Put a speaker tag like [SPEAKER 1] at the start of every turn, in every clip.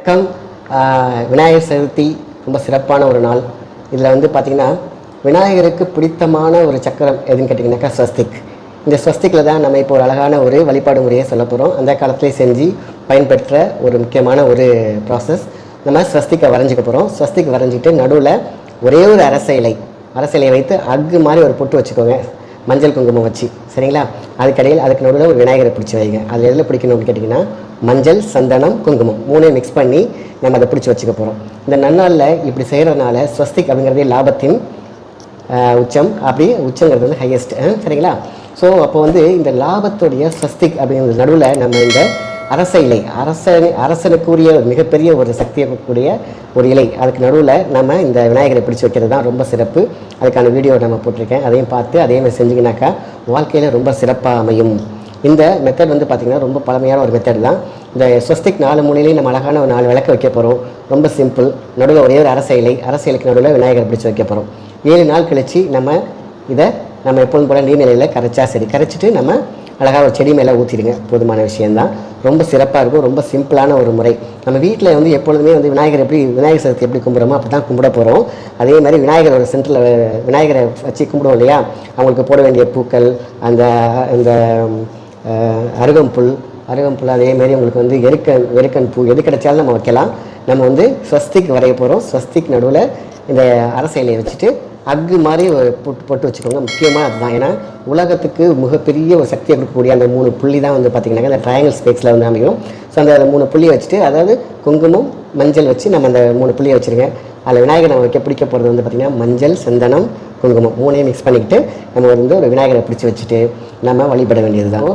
[SPEAKER 1] வணக்கம். விநாயகர் சதுர்த்தி ரொம்ப சிறப்பான ஒரு நாள். இதில் வந்து பார்த்திங்கன்னா விநாயகருக்கு பிடித்தமான ஒரு சக்கரம் எதுன்னு கேட்டிங்கனாக்கா ஸ்வஸ்திக். இந்த ஸ்வஸ்திக்கில் தான் நம்ம இப்போ ஒரு அழகான ஒரு வழிபாடு முறையை சொல்ல போகிறோம். அந்த காலத்திலே செஞ்சு பயன்பெற்ற ஒரு முக்கியமான ஒரு ப்ராசஸ். நம்ம ஸ்வஸ்திக்கை வரைஞ்சிக்க போகிறோம். ஸ்வஸ்திக் வரைஞ்சிட்டு நடுவில் ஒரே ஒரு அரச இலையை வைத்து அக்கு மாதிரி ஒரு பொட்டு வச்சுக்கோங்க, மஞ்சள் குங்குமம் வச்சு, சரிங்களா? அதுக்கடையில் அதுக்கு நடுவில் ஒரு விநாயகரை பிடிச்சி வைங்க. அதில் எதில் பிடிக்கணும்னு கேட்டிங்கன்னா மஞ்சள், சந்தனம், குங்குமம் மூணையும் மிக்ஸ் பண்ணி நம்ம அதை பிடிச்சி வச்சுக்க போகிறோம். இந்த நன்னாளில் இப்படி செய்கிறதுனால ஸ்வஸ்திக் அப்படிங்கிறதே லாபத்தின் உச்சம், அப்படி உச்சங்கிறது வந்து ஹையஸ்ட், சரிங்களா? ஸோ அப்போ வந்து இந்த லாபத்துடைய ஸ்வஸ்திக் அப்படிங்கிறது நடுவில் நம்ம இந்த அரச இலை, அரசனுக்குரிய மிகப்பெரிய ஒரு சக்தியை கூடிய ஒரு இலை, அதுக்கு நடுவில் நம்ம இந்த விநாயகரை பிடிச்சி வைக்கிறது தான் ரொம்ப சிறப்பு. அதுக்கான வீடியோ நம்ம போட்டிருக்கேன், அதையும் பார்த்து அதே மாதிரி செஞ்சிங்கனாக்கா வாழ்க்கையில் ரொம்ப சிறப்பாக அமையும். இந்த மெத்தட் வந்து பார்த்திங்கன்னா ரொம்ப பழமையான ஒரு மெத்தட் தான். இந்த ஸ்வஸ்திக் 4 மூலையிலையும் நம்ம அழகான ஒரு 4 விளக்கு வைக்க போகிறோம். ரொம்ப சிம்பிள். நடுவில் ஒரே ஒரு அரச இலைக்கு நடுவில் விநாயகரை பிடிச்சி வைக்க போகிறோம். 7 நாள் கழித்து இதை நம்ம எப்போதும் போல் நீர்நிலையில் கரைச்சா சரி, கரைச்சிட்டு நம்ம அழகாக ஒரு செடி மேலே ஊற்றிடுங்க. போதுமான விஷயந்தான். ரொம்ப சிறப்பாக இருக்கும். ரொம்ப சிம்பிளான ஒரு முறை. நம்ம வீட்டில் வந்து எப்பொழுதுமே வந்து விநாயகர் சதுர்த்தி எப்படி கும்பிட்றோமோ அப்படி தான் கும்பிட போகிறோம். அதே மாதிரி விநாயகரோட சென்டரில் விநாயகரை வச்சு கும்பிடுவோம் இல்லையா? அவங்களுக்கு போட வேண்டிய பூக்கள், இந்த அருகம்புல் அதேமாரி உங்களுக்கு வந்து எருக்கன் பூ எது கிடைச்சாலும் நம்ம வைக்கலாம். நம்ம வந்து ஸ்வஸ்திக் வரைய போகிறோம். ஸ்வஸ்திக் நடுவில் இந்த அரச இலையை வச்சுட்டு அக்கு மாதிரி பொட்டு வச்சுக்கோங்க. முக்கியமாக அதுதான். ஏன்னா உலகத்துக்கு மிகப்பெரிய ஒரு சக்தியை கொடுக்கக்கூடிய அந்த 3 புள்ளி தான் வந்து பார்த்திங்கனாக்கா இந்த ட்ரையாங்கிள் ஸ்பேஸில் வந்து அமையும். ஸோ அந்த 3 புள்ளியை வச்சுட்டு, அதாவது குங்குமம், மஞ்சள் வச்சு நம்ம அந்த 3 புள்ளியை வச்சுருங்க. அதில் விநாயகர் நம்ம பிடிக்க போகிறது வந்து பார்த்திங்கன்னா மஞ்சள், சந்தனம், குங்குமம் மூணையும் மிக்ஸ் பண்ணிக்கிட்டு நம்ம வந்து ஒரு விநாயகரை பிடிச்சி வச்சுட்டு நம்ம வழிபட வேண்டியது தான்.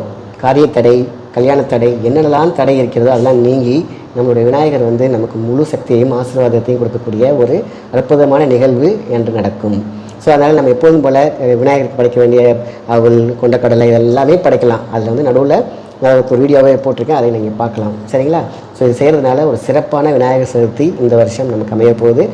[SPEAKER 1] காரியத்தடை, கல்யாணத்தடை, என்னென்னலாம் தடை இருக்கிறதோ அதெல்லாம் நீங்கி நம்மளுடைய விநாயகர் வந்து நமக்கு முழு சக்தியையும் ஆசீர்வாதத்தையும் கொடுக்கக்கூடிய ஒரு அற்புதமான நிகழ்வு என்று நடக்கும். ஸோ அதனால் நம்ம எப்போதும் போல் விநாயகருக்கு படைக்க வேண்டிய அவல், கொண்டக்கடலை இதெல்லாமே படைக்கலாம். அதில் வந்து நடுவில் நான் ஒரு வீடியோவே போட்டிருக்கேன், அதை நீங்கள் பார்க்கலாம், சரிங்களா? ஸோ இது செய்கிறதுனால ஒரு சிறப்பான விநாயகர் சதுர்த்தி இந்த வருஷம் நமக்கு அமைய போகுது.